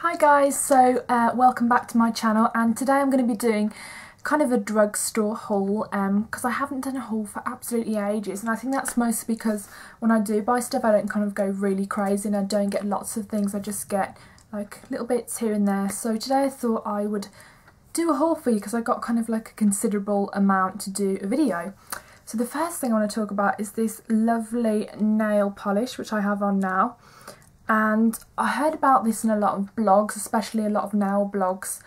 Hi guys, so welcome back to my channel, and today I'm going to be doing kind of a drugstore haul because I haven't done a haul for absolutely ages, and I think that's mostly because when I do buy stuff I don't kind of go really crazy and I don't get lots of things, I just get like little bits here and there. So today I thought I would do a haul for you because I got kind of like a considerable amount to do a video. So the first thing I want to talk about is this lovely nail polish which I have on now. And I heard about this in a lot of blogs, especially a lot of nail blogs,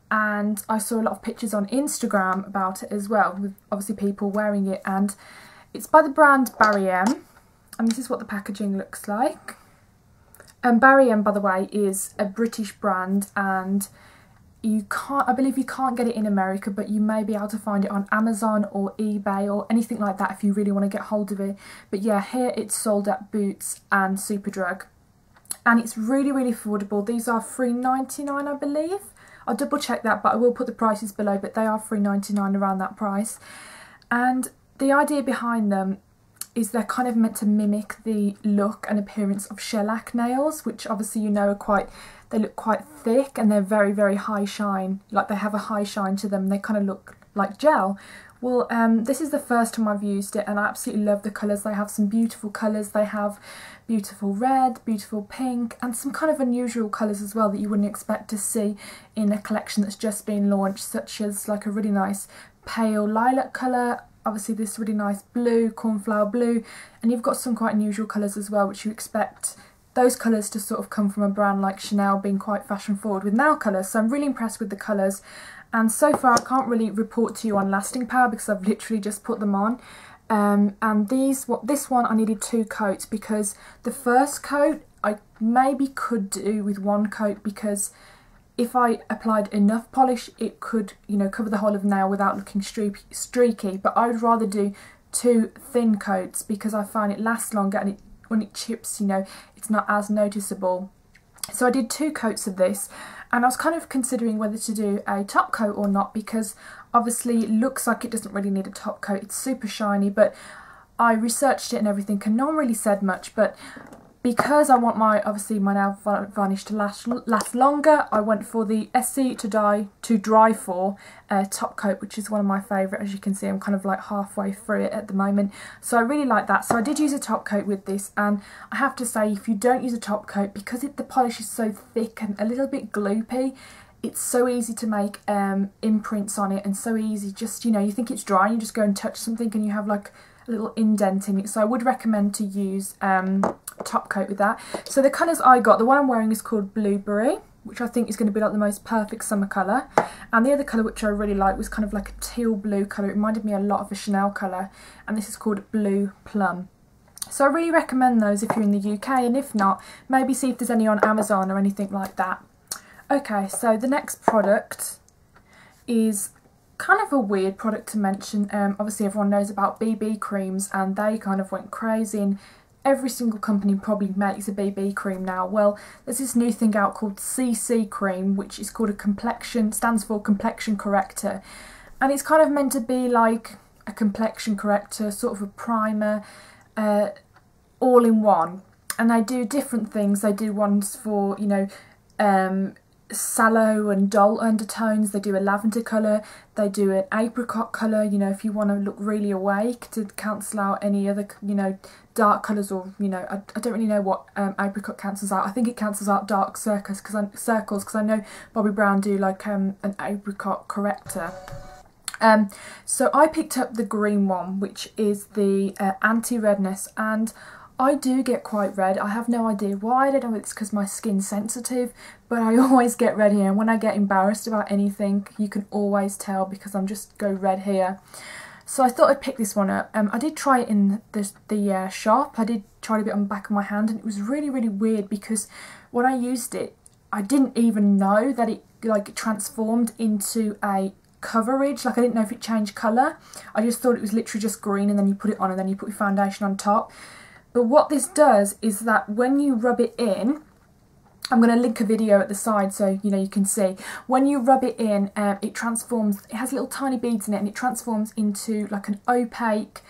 and I saw a lot of pictures on Instagram about it as well, with obviously people wearing it. And it's by the brand Barry M, and this is what the packaging looks like. And Barry M, by the way, is a British brand, and I believe you can't get it in America, but you may be able to find it on Amazon or eBay or anything like that if you really want to get hold of it. But yeah, here it's sold at Boots and Superdrug. And it's really, really affordable. These are $3.99, I believe. I'll double check that, but I will put the prices below, but they are $3.99, around that price. And the idea behind them is they're kind of meant to mimic the look and appearance of shellac nails, which obviously you know they look quite thick and they're very, very high shine. Like they have a high shine to them. They kind of look like gel. Well, this is the first time I've used it, and I absolutely love the colours. They have some beautiful colours. They have beautiful red, beautiful pink, and some kind of unusual colours as well that you wouldn't expect to see in a collection that's just been launched, such as like a really nice pale lilac colour, obviously this really nice blue, cornflower blue, and you've got some quite unusual colours as well, which you expect those colours to sort of come from a brand like Chanel, being quite fashion forward with nail colours. So I'm really impressed with the colours. And so far I can't really report to you on lasting power because I've literally just put them on. And this one I needed 2 coats, because the first coat I maybe could do with 1 coat, because if I applied enough polish it could, you know, cover the whole of the nail without looking streaky. But I would rather do 2 thin coats because I find it lasts longer, and when it chips, you know, it's not as noticeable. So I did 2 coats of this. And I was kind of considering whether to do a top coat or not, because obviously it looks like it doesn't really need a top coat. It's super shiny, but I researched it and everything and no one really said much. But because I want obviously my nail varnish to last longer, I went for the SC to dry for top coat, which is one of my favourite. As you can see, I'm kind of like halfway through it at the moment, so I really like that. So I did use a top coat with this, and I have to say, if you don't use a top coat, because the polish is so thick and a little bit gloopy, it's so easy to make imprints on it, and so easy, just, you know, you think it's dry and you just go and touch something and you have like a little indent in it. So I would recommend to use top coat with that. So the colours I got, the one I'm wearing is called Blueberry, which I think is going to be like the most perfect summer colour. And the other colour which I really like was kind of like a teal blue colour. It reminded me a lot of a Chanel colour, and this is called Blue Plum. So I really recommend those if you're in the UK, and if not, maybe see if there's any on Amazon or anything like that. Okay, so the next product is kind of a weird product to mention. Obviously everyone knows about BB creams, and they kind of went crazy, and every single company probably makes a BB cream now. Well, there's this new thing out called CC cream, which is called stands for complexion corrector, and it's kind of meant to be like a complexion corrector, sort of a primer, all in one. And they do different things. They do ones for, you know, sallow and dull undertones. They do a lavender colour, they do an apricot colour, you know, if you want to look really awake, to cancel out any other, you know, dark colours, or, you know, I don't really know what apricot cancels out. I think it cancels out dark circles because I know Bobbi Brown do like an apricot corrector. So I picked up the green one, which is the anti-redness, and I do get quite red. I have no idea why. I don't know if it's because my skin's sensitive, but I always get red here. And when I get embarrassed about anything, you can always tell because I'm just go red here. So I thought I'd pick this one up. I did try it in the shop. I did try a bit on the back of my hand, and it was really, really weird because when I used it, I didn't even know that it like transformed into a coverage. Like I didn't know if it changed colour. I just thought it was literally just green, and then you put it on, and then you put your foundation on top. But what this does is that when you rub it in, I'm going to link a video at the side so you know you can see. When you rub it in, it transforms. It has little tiny beads in it, and it transforms into like an opaque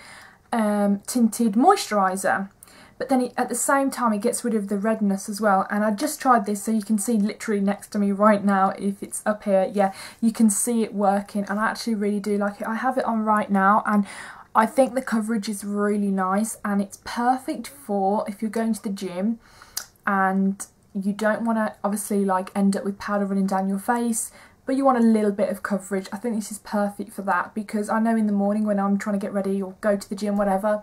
tinted moisturiser. but then at the same time it gets rid of the redness as well. And I just tried this, so you can see literally next to me right now, if it's up here, yeah, you can see it working, and I actually really do like it. I have it on right now, and I think the coverage is really nice, and it's perfect for if you're going to the gym and you don't want to obviously like end up with powder running down your face, but you want a little bit of coverage. I think this is perfect for that, because I know in the morning when I'm trying to get ready or go to the gym, whatever,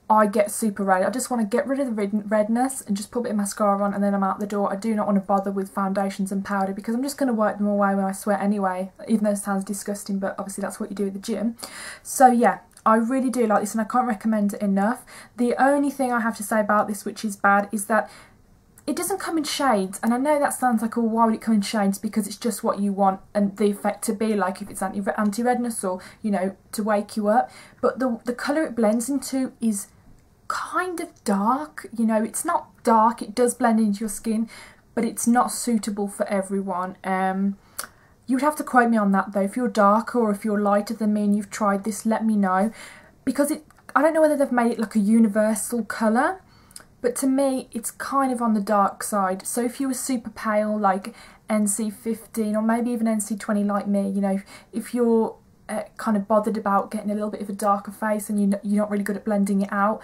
I get super red. I just want to get rid of the redness and just put a bit of mascara on, and then I'm out the door. I do not want to bother with foundations and powder, because I'm just going to wipe them away when I sweat anyway, even though it sounds disgusting, but obviously that's what you do at the gym. So yeah, I really do like this, and I can't recommend it enough. The only thing I have to say about this, which is bad, is that it doesn't come in shades, and I know that sounds like, oh, why would it come in shades? Because it's just what you want and the effect to be like, if it's anti-redness or, you know, to wake you up. But the colour it blends into is kind of dark, you know, it's not dark, it does blend into your skin, but it's not suitable for everyone. You would have to quote me on that though. If you're darker or if you're lighter than me and you've tried this, let me know, because I don't know whether they've made it like a universal colour, but to me it's kind of on the dark side. So if you were super pale, like NC15 or maybe even NC20 like me, you know, if you're kind of bothered about getting a little bit of a darker face and you're not really good at blending it out,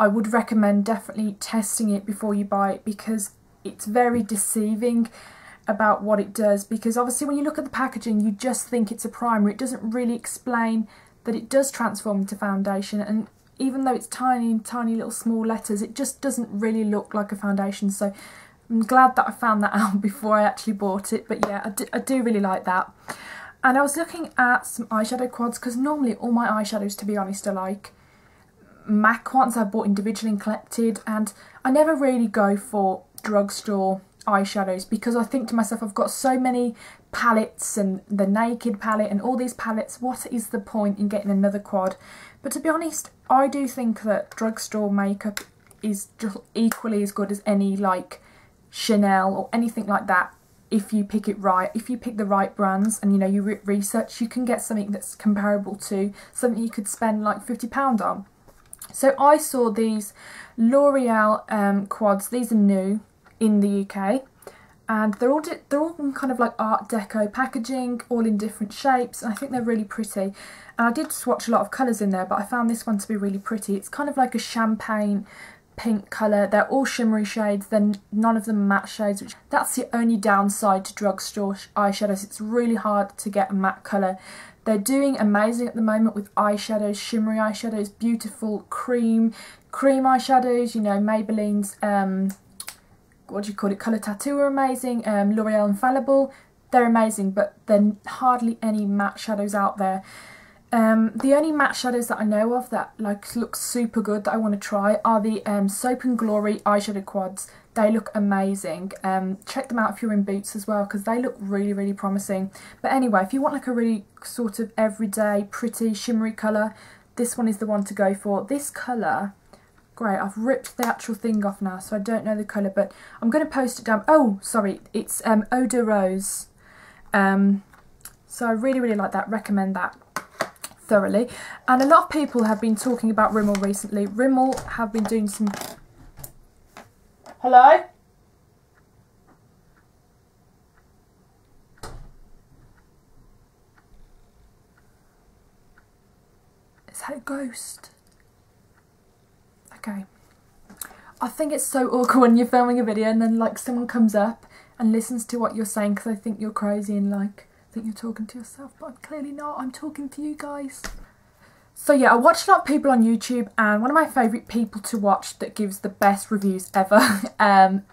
I would recommend definitely testing it before you buy it, because it's very deceiving about what it does. Because obviously when you look at the packaging, you just think it's a primer. It doesn't really explain that it does transform into foundation, and even though it's tiny little small letters, it just doesn't really look like a foundation. So I'm glad that I found that out before I actually bought it. But yeah, I do really like that. And I was looking at some eyeshadow quads, because normally all my eyeshadows, to be honest, are like MAC ones I bought individually and collected, and I never really go for drugstore eyeshadows, because I think to myself, I've got so many palettes and the Naked palette and all these palettes, what is the point in getting another quad? But to be honest, I do think that drugstore makeup is just equally as good as any like Chanel or anything like that. If you pick it right, if you pick the right brands and you know you research, you can get something that's comparable to something you could spend like £50 on. So I saw these L'Oreal quads. These are new in the UK, and they're all in kind of like Art Deco packaging, all in different shapes, and I think they're really pretty. And I did swatch a lot of colours in there, but I found this one to be really pretty. It's kind of like a champagne pink colour. They're all shimmery shades, then none of them matte shades, which that's the only downside to drugstore eyeshadows. It's really hard to get a matte colour. They're doing amazing at the moment with eyeshadows, shimmery eyeshadows, beautiful cream eyeshadows, you know, Maybelline's what do you call it, Colour Tattoo are amazing, L'Oreal Infallible, they're amazing, but there are hardly any matte shadows out there. The only matte shadows that I know of that like look super good that I want to try are the Soap and Glory eyeshadow quads. They look amazing. Check them out if you're in Boots as well, because they look really promising. But anyway, if you want like a really sort of everyday pretty shimmery colour, this one is the one to go for. This colour, great, I've ripped the actual thing off now, so I don't know the colour, but I'm going to post it down. Oh, sorry, it's Eau de Rose. So I really like that, recommend that thoroughly. And a lot of people have been talking about Rimmel recently. Rimmel have been doing some... Hello? Is that a ghost? Okay. I think it's so awkward when you're filming a video and then like someone comes up and listens to what you're saying, because they think you're crazy and like think you're talking to yourself, but I'm clearly not. I'm talking to you guys. So yeah, I watch a lot of people on YouTube, and one of my favourite people to watch that gives the best reviews ever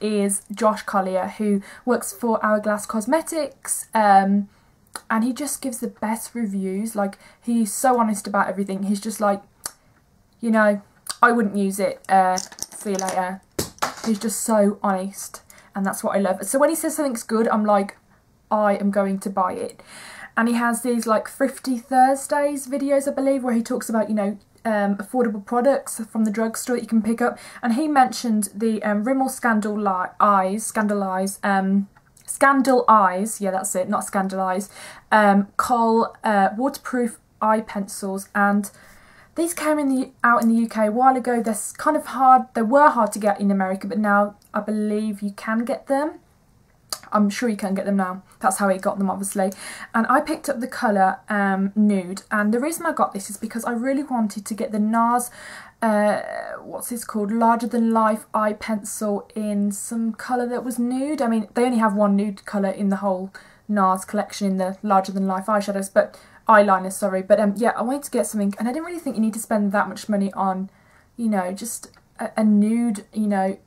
is Josh Collier, who works for Hourglass Cosmetics, and he just gives the best reviews. Like, he's so honest about everything. He's just like, you know, I wouldn't use it, see you later. He's just so honest, and that's what I love. So when he says something's good, I'm like, I am going to buy it. And he has these like Thrifty Thursdays videos, I believe, where he talks about, you know, affordable products from the drugstore that you can pick up. And he mentioned the Rimmel Scandal Eyes, yeah, that's it, not Scandal Eyes, Kohl waterproof eye pencils, and These came out in the UK a while ago. They're kind of hard, they were hard to get in America, but now I believe you can get them. I'm sure you can get them now. That's how I got them, obviously. And I picked up the colour Nude, and the reason I got this is because I really wanted to get the NARS, what's this called, Larger Than Life eye pencil in some colour that was nude. I mean, they only have one nude colour in the whole NARS collection, in the Larger Than Life eyeshadows, but eyeliner, sorry. But yeah, I wanted to get something, and I didn't really think you need to spend that much money on, you know, just a nude, you know,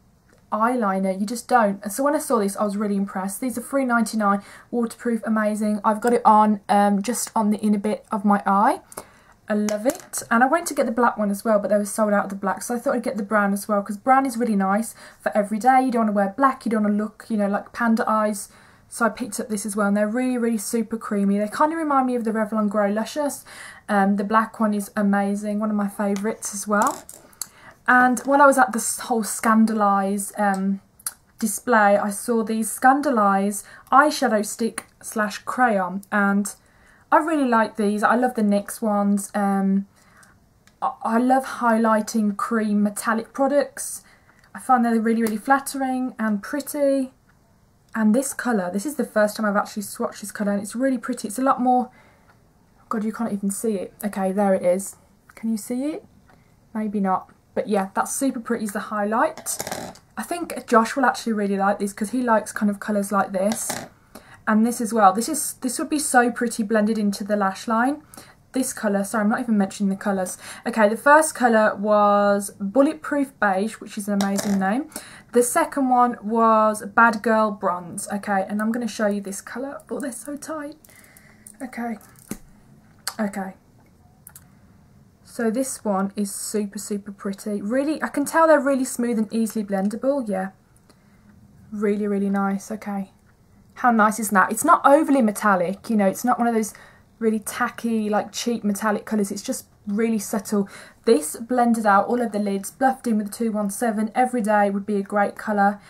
eyeliner. You just don't. And so when I saw this, I was really impressed. These are $3.99, waterproof, amazing. I've got it on just on the inner bit of my eye. I love it. And I went to get the black one as well, but they were sold out of the black, so I thought I'd get the brown as well, because brown is really nice for every day. You don't want to wear black, you don't want to look, you know, like panda eyes. So I picked up this as well, and they're really, really super creamy. They kind of remind me of the Revlon Grow Luscious. The black one is amazing, one of my favourites as well. And while I was at this whole Scandalise display, I saw these Scandalise eyeshadow stick / crayon, and I really like these. I love the NYX ones. I love highlighting cream metallic products. I find they're really, really flattering and pretty. And this colour, this is the first time I've actually swatched this colour, and it's really pretty. It's a lot more, God, you can't even see it. Okay, there it is. Can you see it? Maybe not. But yeah, that's super pretty as the highlight. I think Josh will actually really like this, because he likes kind of colours like this. And this as well. This would be so pretty blended into the lash line. This colour, sorry, I'm not even mentioning the colours. Okay, the first colour was Bulletproof Beige, which is an amazing name. The second one was Bad Girl Bronze. Okay, and I'm going to show you this colour. Oh, they're so tight. Okay. Okay. So this one is super, super pretty. Really, I can tell they're really smooth and easily blendable. Yeah. Really, really nice. Okay. How nice is that? It's not overly metallic, you know, it's not one of those really tacky, like cheap metallic colours. It's just really subtle. This blended out all of the lids, bluffed in with the 217. Every day would be a great colour.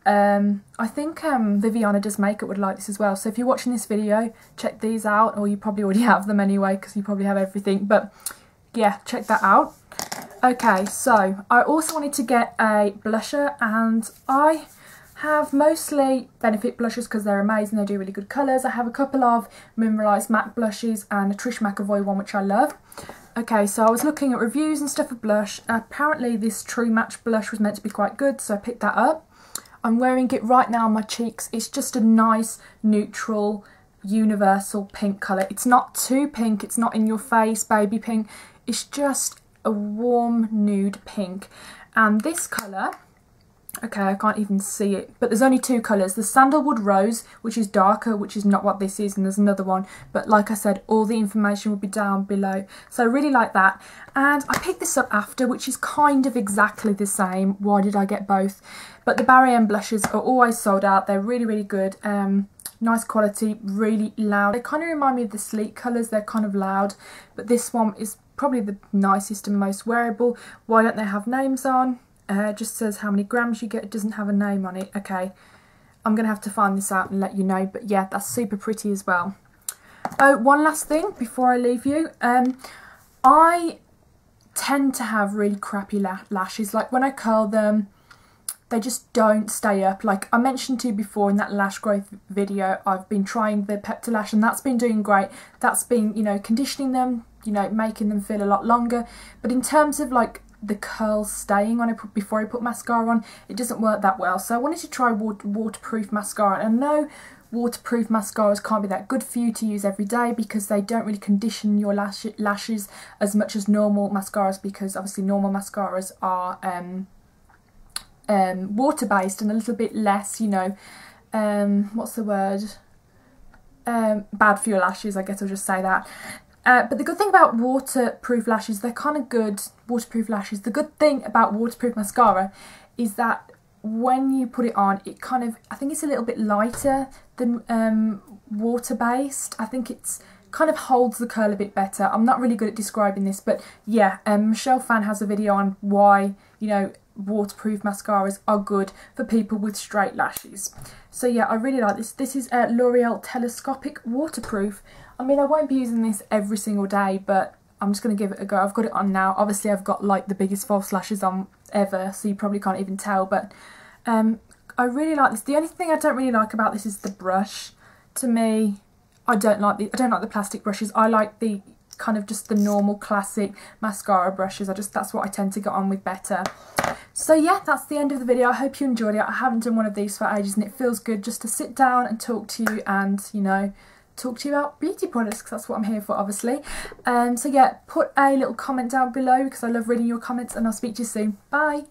I think Viviana Does Makeup would like this as well. So if you're watching this video, check these out, or you probably already have them anyway, because you probably have everything. But yeah, check that out. Okay, so I also wanted to get a blusher, and I have mostly Benefit blushes because they're amazing, they do really good colours. I have a couple of Mineralized MAC blushes and a Trish McAvoy one, which I love. Okay, so I was looking at reviews and stuff of blush. Apparently this True Match blush was meant to be quite good, so I picked that up. I'm wearing it right now on my cheeks. It's just a nice, neutral, universal pink colour. It's not too pink, it's not in your face, baby pink. It's just a warm nude pink. And this colour, okay, I can't even see it, but there's only two colours. The Sandalwood Rose, which is darker, which is not what this is, and there's another one. But like I said, all the information will be down below. So I really like that. And I picked this up after, which is kind of exactly the same. Why did I get both? But the Barry M blushes are always sold out. They're really, really good. Nice quality, really loud. They kind of remind me of the Sleek colours. They're kind of loud. But this one is probably the nicest and most wearable. Why don't they have names on? It just says how many grams you get. It doesn't have a name on it. Okay, I'm going to have to find this out and let you know. But yeah, that's super pretty as well. Oh, one last thing before I leave you. I tend to have really crappy lashes. Like when I curl them, they just don't stay up. Like I mentioned to you before in that lash growth video, I've been trying the Peptolash, and that's been doing great. That's been, you know, conditioning them, you know, making them feel a lot longer. But in terms of like the curls staying when before I put mascara on, it doesn't work that well. So I wanted to try waterproof mascara. And I know waterproof mascaras can't be that good for you to use every day, because they don't really condition your lashes as much as normal mascaras, because obviously normal mascaras are water based and a little bit less, you know, what's the word, bad for your lashes, I guess I'll just say that. But the good thing about waterproof lashes, they're kind of good, waterproof lashes. The good thing about waterproof mascara is that when you put it on, it kind of, I think it's a little bit lighter than water-based. I think it's kind of holds the curl a bit better. I'm not really good at describing this, but yeah, Michelle Fan has a video on why, you know, waterproof mascaras are good for people with straight lashes. So yeah, I really like this. This is L'Oreal Telescopic Waterproof. I mean, I won't be using this every single day, but I'm just going to give it a go. I've got it on now. Obviously I've got like the biggest false lashes on ever, so you probably can't even tell, but I really like this. The only thing I don't really like about this is the brush. To me, I don't like the plastic brushes. I like the kind of just the normal classic mascara brushes. That's what I tend to get on with better. So yeah, that's the end of the video. I hope you enjoyed it. I haven't done one of these for ages and it feels good just to sit down and talk to you and, you know, talk to you about beauty products, because that's what I'm here for, obviously. So yeah, put a little comment down below because I love reading your comments, and I'll speak to you soon. Bye.